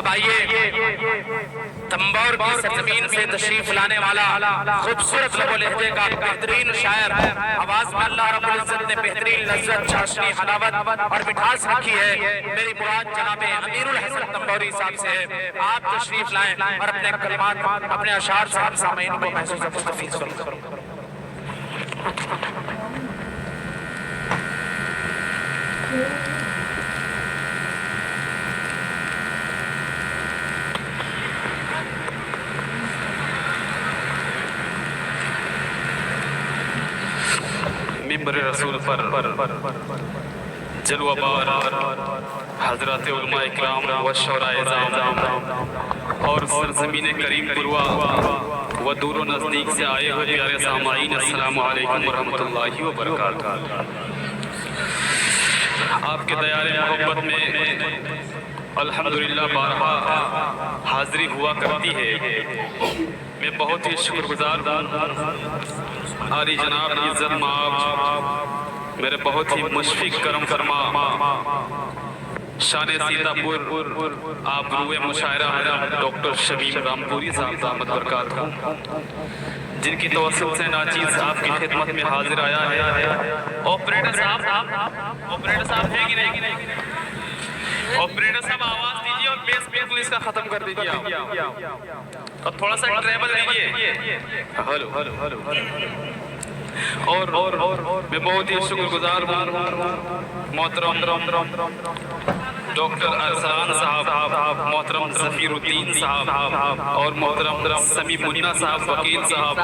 اب آئیے تمبور کی سرزمین سے تشریف لانے والا خوبصورت لب و لہجے کا بہترین شاعر، آواز میں اللہ رب العزت نے بہترین لذت، چاشنی، حلاوت اور مٹھاس رکھی ہے، میری مراد جناب امیر الحسن تمبوری صاحب سے ہے۔ آپ تشریف لائیں اور اپنے کلمات، اپنے اشعار سے ہم سامعین کو محسوس مستفیض کریں۔ ممبر رسول پر جلوہ بار حضرات علماء اکرام و شعراء اعظام اور سرزمین کریم پروا و دور و نزدیک سے آئے ہوئے پیارے سامعین، السلام علیکم ورحمۃ اللہ وبرکاتہ۔ آپ کے دیار محبت میں الحمدللہ بارہا حاضری ہوا کرتی ہے۔ میں بہت ہی شکر گزار ہوں آری جناب عزت مآب میرے بہت ہی مشفق کرم فرما شان سیتا پور آبروئے مشاعرہ حضرت ڈاکٹر شمیم رامپوری صاحب دامت برکاتہ، جن کی توسط سے ناچیز آپ کی خدمت میں حاضر آیا ہے۔ آپریٹر صاحب ہے کہ نہیں؟ آپریٹر صاحب آواز دیجئے اور بیس بالکل اس کا ختم کر دیجئے اور تھوڑا سا ٹریبل دیجئے۔ اور میں بہت ہی شکر گزار ہوں محترم ڈاکٹر ارسلان صاحب، محترم ظفیر الدین صاحب اور محترم سمیع منا صاحب وکیل صاحب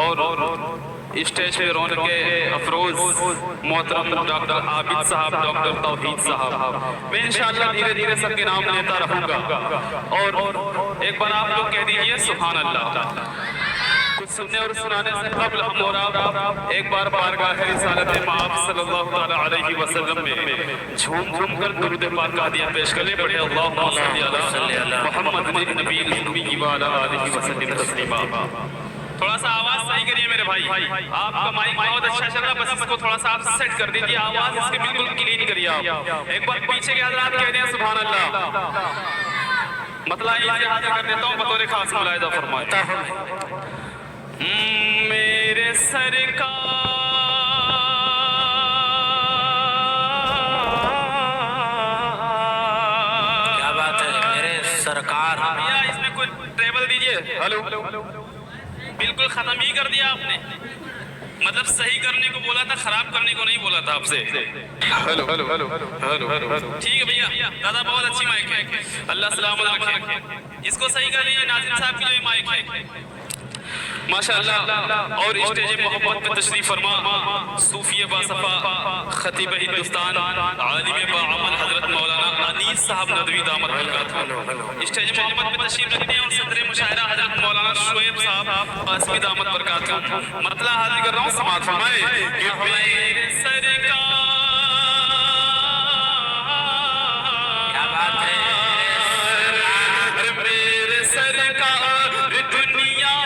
اور اسٹیج پہ رونق افروز محترم ڈاکٹر عابد صاحب، ڈاکٹر توحید صاحب۔ میں انشاءاللہ دھیرے دھیرے سب کے نام لیتا رہوں گا اور ایک بار آپ لوگ کہہ دیجئے سبحان اللہ۔ کچھ سننے اور سنانے سے قبل ہم اور آپ ایک بار بارگاہ رسالت مآب صلی اللہ علیہ وسلم میں جھوم جھوم کر درود پاک کا ہدیہ پیش کریں۔ پڑھے اللہم صلی علی محمد نبی الامی وعلی آلہ وسلم تسلیما۔ تھوڑا سا آواز صحیح کریے میرے بھائی، آپ کا مائک بہت اچھا چل رہا ہے، بس اس کو تھوڑا سا آپ سیٹ کر دیجئے، آواز اس کے بالکل کلین کریے آپ۔ ایک بار پیچھے کے حضرات کہہ دیں سبحان اللہ۔ مطلع اسے حاضر کر دیتا ہوں بطور خاص ملاحظہ فرمائے۔ میرے سرکار کیا بات ہے میرے سرکار، اس میں کوئی ٹریبل دیجئے۔ ہلو، بالکل ختم ہی کر دیا آپ نے، مطلب صحیح کرنے کو بولا تھا، خراب کرنے کو نہیں بولا تھا آپ سے۔ ہلو ٹھیک ہے بھیا، دادا بہت اچھی مائک ہے، اللہ سلامت رکھے۔ اس کو صحیح کر لیا ناظرین صاحب کی جو یہ مائک ہے ماشاءاللہ۔ اور اسٹیج محبت پہ تشریف فرما صوفی باصفا خطیب ہندوستان عالم باعمل حضرت مولانا انیس صاحب ندوی دامت برکاتہ، اسٹیج محبت پہ تشریف رکھتے ہیں اور صدر مشاعرہ حضرت مولانا شعیب صاحب قاسمی دامت برکاتہ۔ مرتلہ حاضر کر رہا ہوں، سماعت فرمائے کہ میرے سرکار کیا بات ہے میرے سرکار دنیا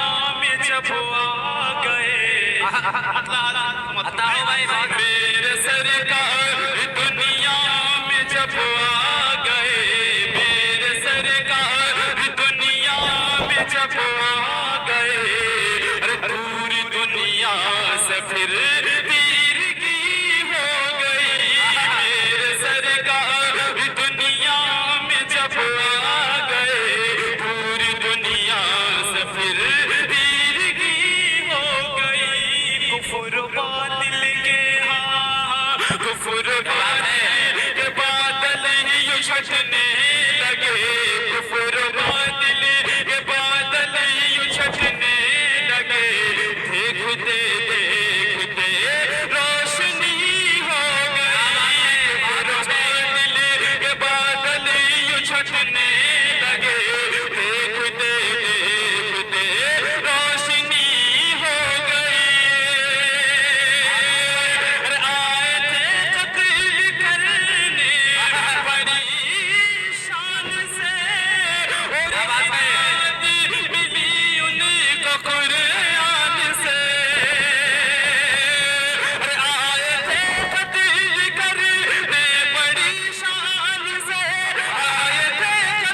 میں جب آ گئے، میرے سرکار دنیا میں جب آ گئے، میرے سرکار دنیا میں جب آ گئے، پوری دنیا سے پھر تیرگی ہو گئی، میرے سرکار دنیا میں جب آ گئے، پوری دنیا سے پھر تیرگی ہو گئی، کفر باطل کے ہاں کفر باطل کے بادل یوں چھٹنے لگے، کفر باطل کے بادل یوں چھٹنے لگے، دیکھتے دیکھتے روشنی ہو گئی، کفر باطل کے بادل یوں چھٹنے لگے، دیکھتے دیکھتے روشنی ہو گئی۔ آئے تھے قتل کرنے بڑی شان سے، اور امداد ملی ان کو قرآن سے، آئے تھے قتل کرنے بڑی شان سے، آئے تھے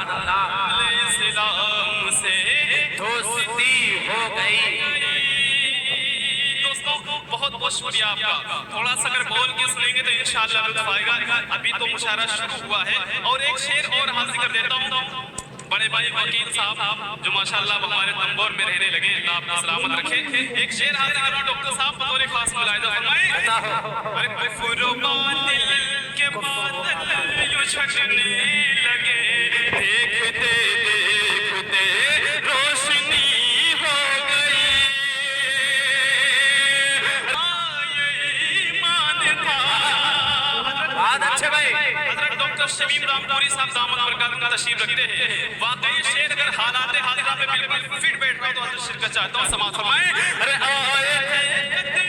اسلام سے دوستی ہو گئی. دوستوں بہت بہت شکریہ آپ کا. تھوڑا سا اگر بول کے سنیں گے تو انشاءاللہ لطف آئے گا. ابھی تو مشاعرہ شروع ہوا ہے اور ایک شعر اور حاضر کر دیتا ہوں. بڑے بھائی وکیل صاحب جو ماشاءاللہ ہمارے تنبور میں رہنے لگے, اللہ آپ کو سلامت رکھے. ایک شعر حاضر کر رہا ہوں, ڈاکٹر صاحب بطور خاص ملاحظہ فرمائیں. ارے کفر و باطل کے بادل یوں چھٹنے لگے, دیکھتے دیکھتے روشنی ہو گئی. ایمان تھا. بہت اچھے بھائی. حضرت ڈاکٹر شمیم رامپوری صاحب دامت برکات کا تشریف رکھتے ہیں. واقعی شعر اگر حالات حاضرہ پہ بالکل فٹ بیٹھ رہا تو حضرت شرکت چاہتا ہوں. سماعت فرمائیں. ارے آئے تھے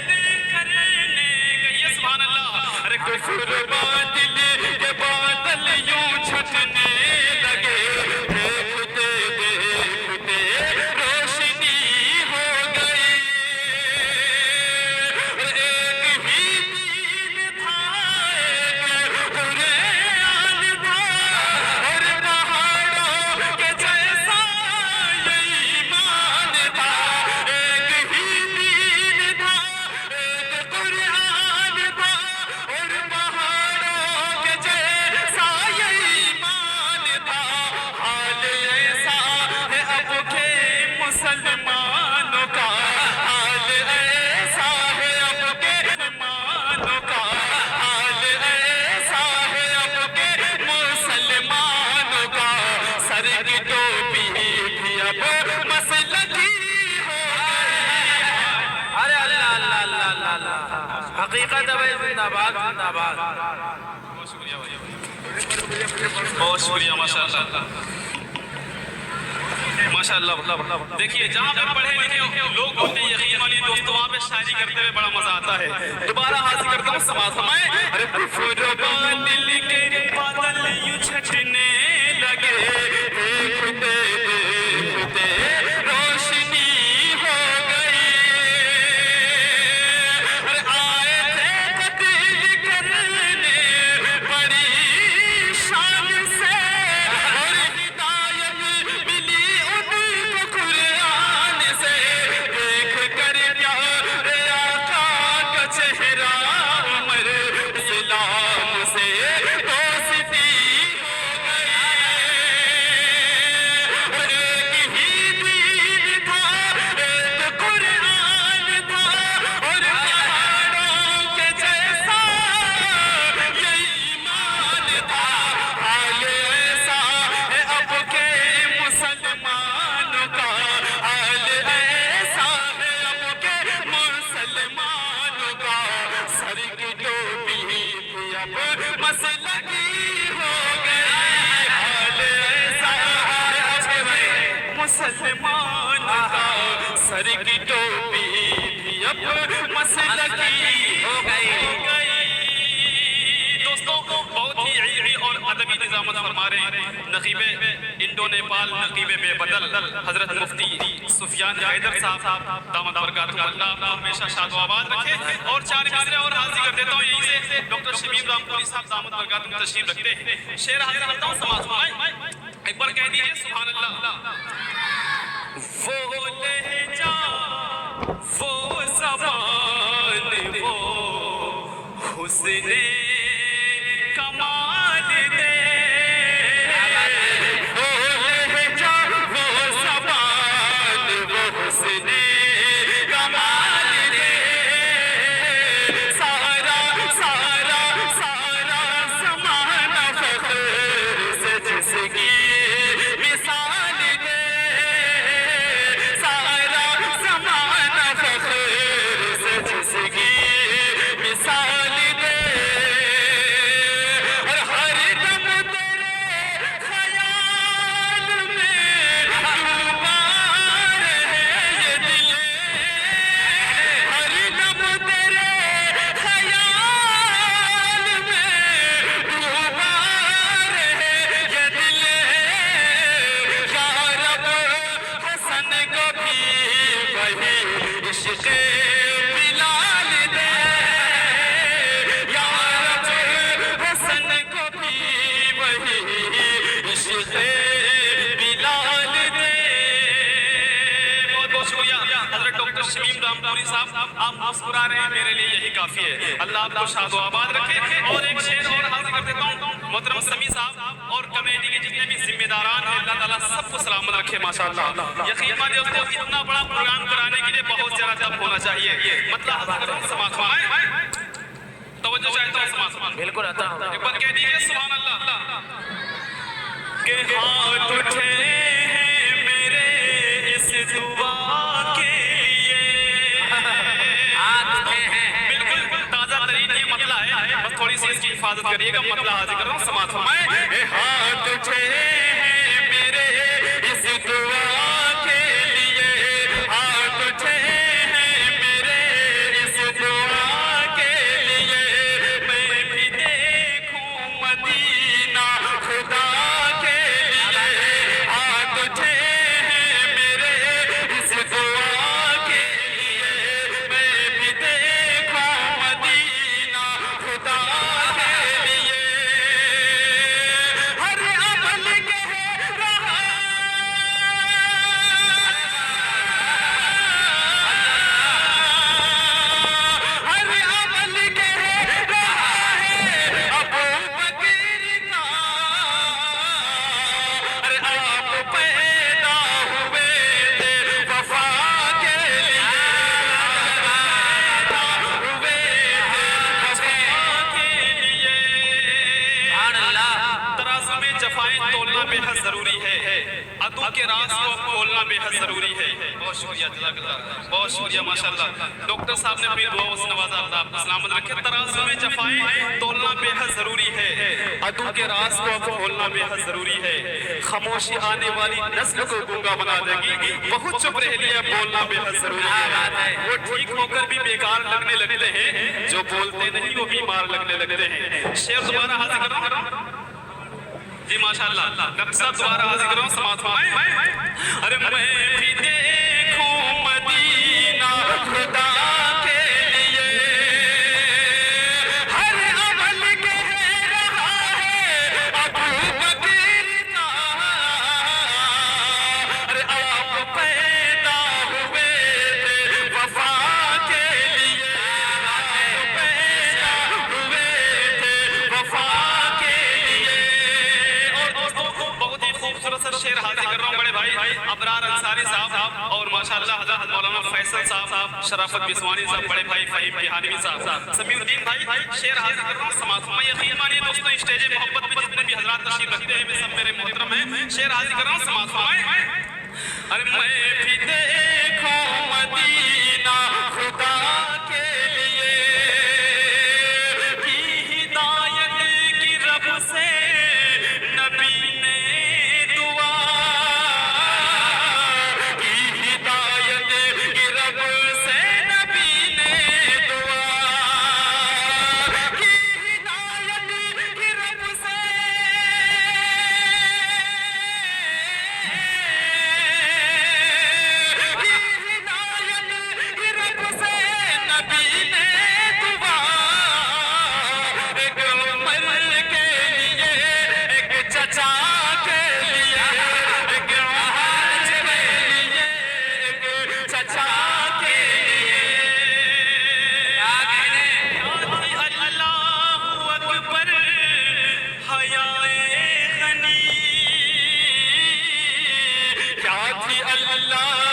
دل کرنے گئی, سبحان اللہ. ارے کفر باطل کے بادل یوں چھٹنے لگے, دیکھتے دیکھتے روشنی ہو گئی. ایک ہی دین تھا, ایک قرآن تھا, اور پہاڑوں کے جیسا یہ ایمان تھا. ایک ہی دین تھا, ایک قرآن تھا, اور پہاڑوں کے جیسا یہ ایمان تھا. حال ایسا ہے اب کے مسلمانوں کا, حال ایسا ہے اب کے مسلمانوں کا, حال ایسا ہے اب کے مسلمانوں کا. سر کی ٹوپی بھی اب مسلکی ہو گئی. ارے اللہ اللہ اللہ اللہ اللہ. حقیقت ہے بھائی. زندہ باد زندہ باد. بہت شکریہ بھائی, بہت شکریہ. ماشاءاللہ ماشاءاللہ. دیکھیے جہاں پہ پڑھے لکھے لوگ ہوتے ہیں یقین والی دوستوں, وہاں پہ شاعری کرتے ہوئے بڑا مزہ آتا ہے. دوبارہ حاضر کرتا ہوں. سماعت فرمائیں. ارے کفر و باطل کے بادل یوں چھٹنے لگے, دیکھتے دیکھتے روشنی ہو گئی. ارے آئے تھے قتل کرنے بڑی شان سے, اور ہدایت ملی ان کو قرآن سے. دیکھ کر پیارے آقا کا چہرہ عمر اسلام سے دوستی ہو گئی. ایک ہی دین تھا, ایک قرآن تھا, اور پہاڑوں کے جیسا یہ ایمان تھا. حال ایسا ہے اب کے مسلمانوں کا, حال ایسا ہے اب کے مسلمانوں کا. سر کی ٹوپی بھی اب مسلکی ہو گئی. حال ایسا ہے اب کے مسلمانوں کا, سر کی ٹوپی بھی اب مسلکی ہو گئی. دوستوں بہت ہی علمی اور ادبی نظامت فرما رہے ہیں نقیب انڈو نیپال, نقیب بے بدل حضرت مفتی سفیان حیدر صاحب دامت برکاتہ اللہ آپ کو ہمیشہ شاد و آباد رکھے. اور چار مصرے اور حاضر کر دیتا ہوں یہیں سے. ڈاکٹر شمیم رامپوری صاحب دامت برکاتہ تشریف رکھتے ہیں. شعر حاضر کرتا ہوں. سماعت فرمائیں. ایک بار کہہ دیجئے سبحان اللہ. وہ لہجہ, وہ زبان, وہ حسن کمال دے. وہ لہجہ, وہ زبان, وہ حسن کمال دے. سارا سارا سارا زمانہ فخر سے جس کی مثال دے. سارا زمانہ فخر سے جس کی مثال دے. اور ہر دم تیرے خیال میں ڈوبا رہے یہ دل. ہر دم تیرے خیال میں ڈوبا رہے یہ دل. یا رب حسن کو بھی وہی عشق بلال دے. یا رب حسن کو بھی وہی عشق شمیم رامپوری صاحب آپ مسکرا رہے ہیں میرے لیے یہی کافی ہے. اللہ آپ کو شاد و آباد رکھے. اور ایک شعر اور حاضر کر دیتا ہوں محترم سمیع صاحب اور کمیٹی کے جتنے بھی ذمہ داران ہیں, اللہ تعالیٰ سب کو سلامت رکھے. ماشاءاللہ یقین مانیے اس کو اتنا بڑا پروگرام کرانے کے لیے بہت زیادہ دم ہونا چاہیے. مطلب حضرت سماعت فرمائیں, توجہ چاہتا ہوں سماعت فرمائیں. بالکل عطا ہو. ایک بار کہہ دیجیے سبحان اللہ کہ ہاتھ اٹھے ہیں میرے اس دعا کے لیے. ہاتھ اٹھے ہیں. بالکل تازہ ترین یہ مطلع ہے, بس تھوڑی سی اس کی حفاظت کریے گا. مطلع حاضر کر رہا ہوں سماعت فرمائیں. کہ ہاتھ اٹھے ہیں میرے اس دعا کے لیے, ہاتھ اٹھے ہیں میرے اس دعا کے لیے, میں بھی دیکھوں مدینہ خدا کے لیے. ہاتھ اٹھے ہیں میرے اس دعا کے لیے, میں بھی دیکھوں مدینہ خدا کے لیے. ہر عمل کہہ رہا ہر عمل کہہ رہا ہے ابو بکر کا. ارے آپ پیدا ہوئے تھے وفا کے لیے, پیدا ہوئے تھے وفا کے لیے. سبحان اللہ. ترازو میں جفائیں تولنا بے حد ضروری ہے, عدو کے راز کو کھولنا بے حد ضروری ہے. بہت شکریہ, جزاک اللہ, بہت شکریہ. ماشاءاللہ ڈاکٹر صاحب نے اپنی دعاؤں سے نوازا. اللہ آپ کو سلامت رکھے. ترازو میں جفائیں تولنا بے حد ضروری ہے, عدو کے راز کو کھولنا بے حد ضروری ہے. خاموشی آنے والی نسل کو گونگا بنا دے گی, بہت چپ رہ لیا بولنا بے حد ضروری ہے. وہ ٹھیک ہو کر بھی بیکار لگنے لگتے ہیں, جو بولتے نہیں وہ بیمار لگنے لگتے ہیں. شعر دوبارہ حاضر کر رہا ہوں جی. ماشاءاللہ نقصہ دوبارہ حاضر کر رہا ہوں سماعت فرمائیں. ارے میں بھی دیکھوں مدینہ خدا کے لیے, ہر عمل کہہ رہا ہے ابو بکر کا. ارے آپ پیدا ہوئے تھے وفا کے لیے, آپ پیدا ہوئے تھے وفا کے لیے. اور دوستوں بہت ہی خوبصورت سا شعر حاضر کر رہا ہوں بڑے بھائی ابرار انصاری صاحب اور ماشاءاللہ حضرت مولانا فیصل صاحب, شرافت بسوانی صاحب, بڑے بھائی فہیم بہانوی صاحب, سمیع الدین بھائی. شعر حاضر کر رہا ہوں سماعت فرمائیں. یقین مانیے دوستوں اسٹیج محبت میں جتنے بھی حضرات تشریف رکھتے ہیں وہ سب میرے محترم ہیں. شعر حاضر کر رہا ہوں سماعت فرمائیں. ارے میں بھی دیکھوں مدینہ خدا کے لیے, کی ہدایت کی رب سے نبی نے دعا, کی ہدایت کی رب سے نبی نے دعا, کی ہدایت کی رب سے اللہ